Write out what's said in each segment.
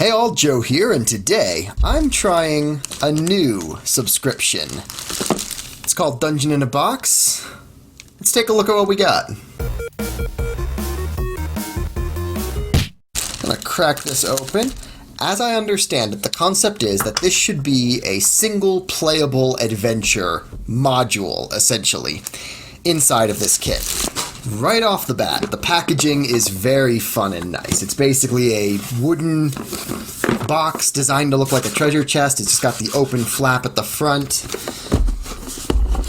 Hey all, Joe here, and today I'm trying a new subscription. It's called Dungeon in a Box. Let's take a look at what we got. I'm gonna crack this open. As I understand it, the concept is that this should be a single playable adventure module, essentially, inside of this kit. Right off the bat, the packaging is very fun and nice. It's basically a wooden box designed to look like a treasure chest. It's just got the open flap at the front.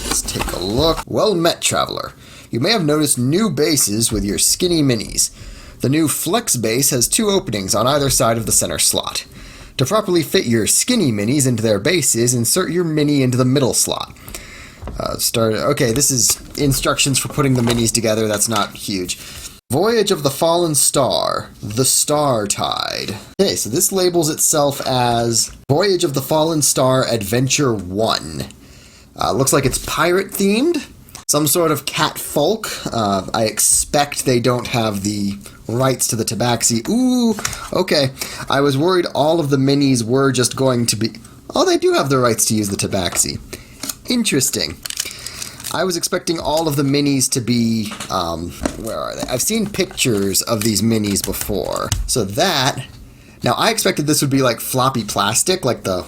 Let's take a look. Well met, traveler. You may have noticed new bases with your skinny minis. The new Flex base has 2 openings on either side of the center slot. To properly fit your skinny minis into their bases, insert your mini into the middle slot. Okay, this is instructions for putting the minis together. That's not huge. Voyage of the Fallen Star, the Star Tide. Okay, so this labels itself as Voyage of the Fallen Star Adventure 1. Looks like it's pirate themed. Some sort of cat folk. I expect they don't have the rights to the tabaxi. Ooh, okay. I was worried all of the minis were just going to be... Oh, they do have the rights to use the tabaxi. Interesting. I was expecting all of the minis to be, where are they? I've seen pictures of these minis before. So that, now I expected this would be like floppy plastic, like like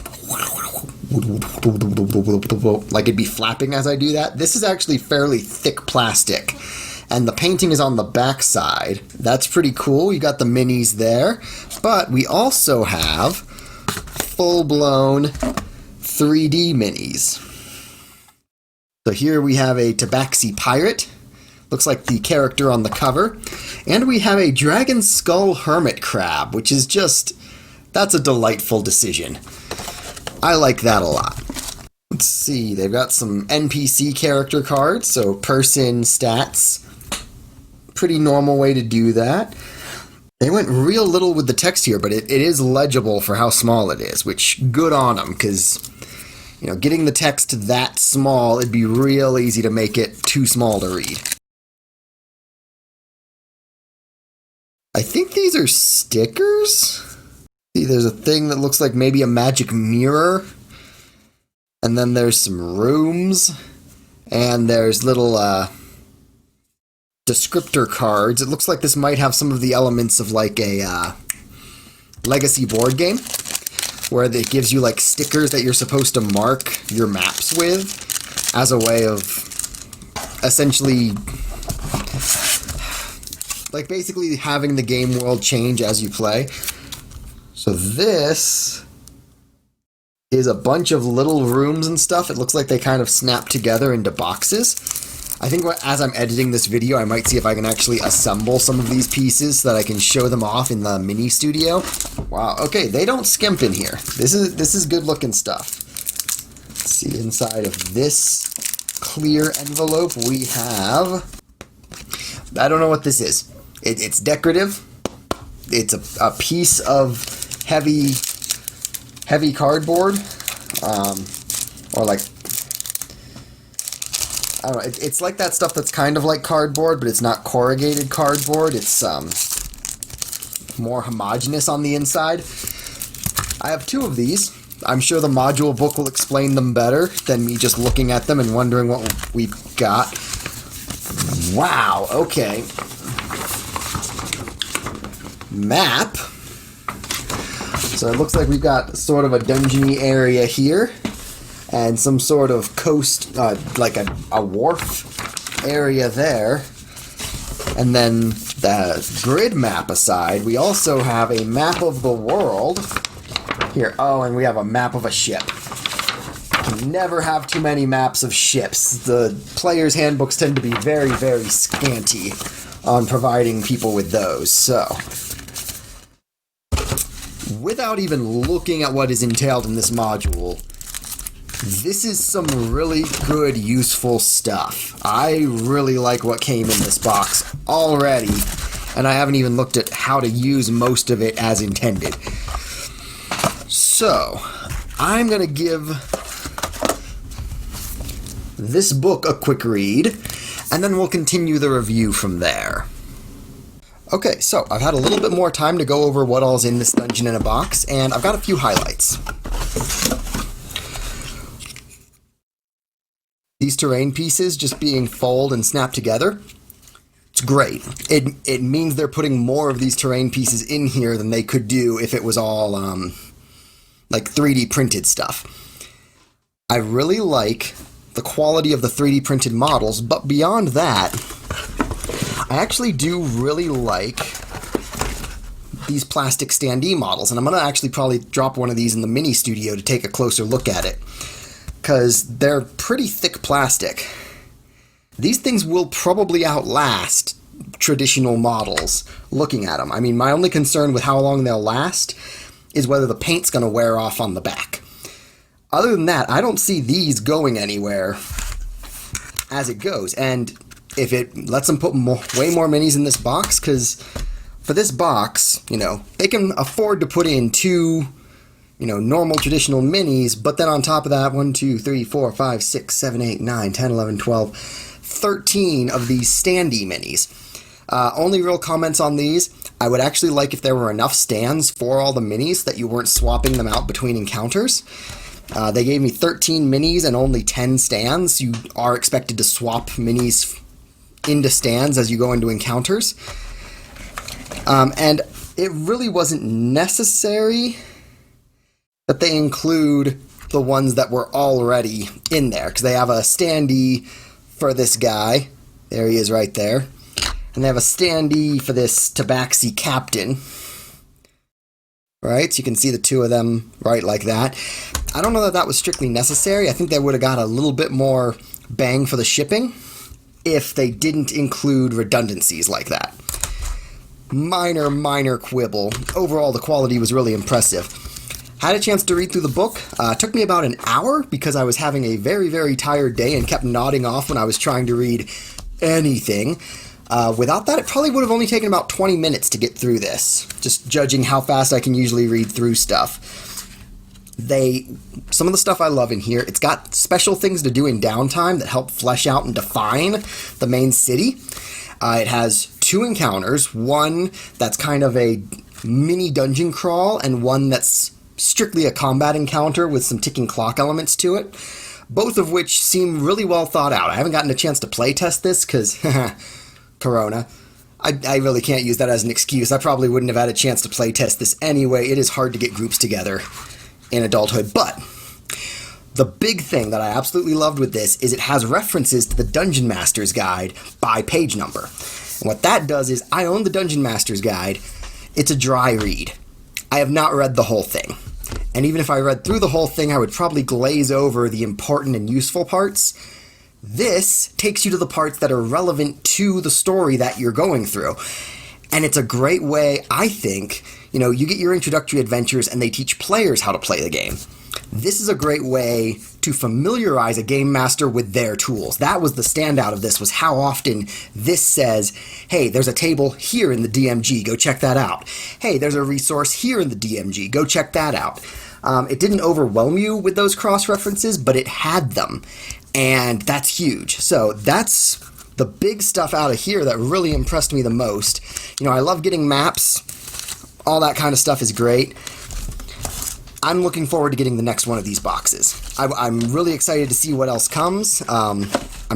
it'd be flapping as I do that. This is actually fairly thick plastic. And the painting is on the back side. That's pretty cool. You got the minis there. But we also have full-blown 3D minis. So here we have a tabaxi pirate, looks like the character on the cover, and we have a dragon skull hermit crab, which is just, that's a delightful decision. I like that a lot. Let's see, they've got some NPC character cards, so person, stats, pretty normal way to do that. They went real little with the text here, but it is legible for how small it is, which good on them, because... You know, getting the text that small, it'd be real easy to make it too small to read. I think these are stickers? See, there's a thing that looks like maybe a magic mirror. And then there's some rooms. And there's little, descriptor cards. It looks like this might have some of the elements of like a, legacy board game, where it gives you like stickers that you're supposed to mark your maps with as a way of essentially like basically having the game world change as you play. So this is a bunch of little rooms and stuff. It looks like they kind of snap together into boxes. I think as I'm editing this video, I might see if I can actually assemble some of these pieces so that I can show them off in the mini studio. Wow, okay, they don't skimp in here. This is good looking stuff. Let's see, inside of this clear envelope we have... I don't know what this is. It's decorative. It's a piece of heavy cardboard. Or like... I don't know, it's like that stuff that's kind of like cardboard, but it's not corrugated cardboard. It's more homogeneous on the inside. I have 2 of these. I'm sure the module book will explain them better than me just looking at them and wondering what we've got. Wow, okay. Map. So it looks like we've got sort of a dungeony area here. And some sort of coast, like a wharf area there. And then the grid map aside, we also have a map of the world. Here, oh, and we have a map of a ship. You can never have too many maps of ships. The player's handbooks tend to be very, very scanty on providing people with those, so... Without even looking at what is entailed in this module... This is some really good, useful stuff. I really like what came in this box already, and I haven't even looked at how to use most of it as intended. So, I'm going to give this book a quick read, and then we'll continue the review from there. Okay, so I've had a little bit more time to go over what all's in this dungeon in a box, and I've got a few highlights. These terrain pieces just being folded and snapped together, it's great. It means they're putting more of these terrain pieces in here than they could do if it was all like 3D printed stuff. I really like the quality of the 3D printed models, but beyond that, I actually do really like these plastic standee models, and I'm going to actually probably drop one of these in the mini studio to take a closer look at it, because they're pretty thick plastic. These things will probably outlast traditional models looking at them. I mean, my only concern with how long they'll last is whether the paint's going to wear off on the back. Other than that, I don't see these going anywhere as it goes, and if it lets them put way more minis in this box, because for this box, you know, they can afford to put in 2, you know, normal traditional minis, but then on top of that, 1, 2, 3, 4, 5, 6, 7, 8, 9, 10, 11, 12, 13 of these standee minis. Only real comments on these, I would actually like if there were enough stands for all the minis that you weren't swapping them out between encounters. They gave me 13 minis and only 10 stands. You are expected to swap minis into stands as you go into encounters. And it really wasn't necessary that they include the ones that were already in there, because they have a standee for this guy. There he is right there. And they have a standee for this Tabaxi captain. Right, so you can see the two of them right like that. I don't know that that was strictly necessary. I think they would have got a little bit more bang for the shipping if they didn't include redundancies like that. Minor quibble. Overall, the quality was really impressive. Had a chance to read through the book. It took me about an hour because I was having a very tired day and kept nodding off when I was trying to read anything. Without that, it probably would have only taken about 20 minutes to get through this, just judging how fast I can usually read through stuff. Some of the stuff I love in here, it's got special things to do in downtime that help flesh out and define the main city. It has 2 encounters, one that's kind of a mini dungeon crawl, and one that's strictly a combat encounter with some ticking clock elements to it, both of which seem really well thought out. I haven't gotten a chance to play test this because Corona. I really can't use that as an excuse. I probably wouldn't have had a chance to play test this anyway. It is hard to get groups together in adulthood. But the big thing that I absolutely loved with this is it has references to the Dungeon Master's Guide by page number. And what that does is, I own the Dungeon Master's Guide. It's a dry read. I have not read the whole thing. And even if I read through the whole thing, I would probably glaze over the important and useful parts. This takes you to the parts that are relevant to the story that you're going through. And it's a great way, I think, you get your introductory adventures and they teach players how to play the game. This is a great way to familiarize a game master with their tools. That was the standout of this, was how often this says, hey, there's a table here in the DMG, go check that out. Hey, there's a resource here in the DMG, go check that out. It didn't overwhelm you with those cross-references, but it had them, and that's huge. So that's the big stuff out of here that really impressed me the most. I love getting maps. All that kind of stuff is great. I'm looking forward to getting the next one of these boxes. I'm really excited to see what else comes. I'm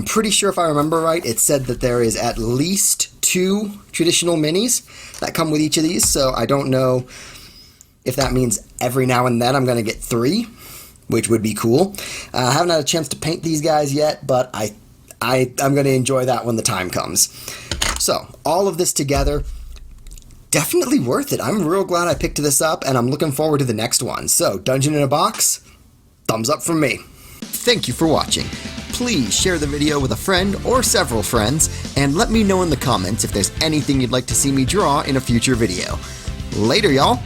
pretty sure, if I remember right, it said that there is at least 2 traditional minis that come with each of these, so I don't know if that means every now and then I'm going to get 3, which would be cool. I haven't had a chance to paint these guys yet, but I'm going to enjoy that when the time comes. So, all of this together, definitely worth it. I'm real glad I picked this up, and I'm looking forward to the next one. So, Dungeon in a Box, thumbs up from me. Thank you for watching. Please share the video with a friend or several friends, and let me know in the comments if there's anything you'd like to see me draw in a future video. Later, y'all!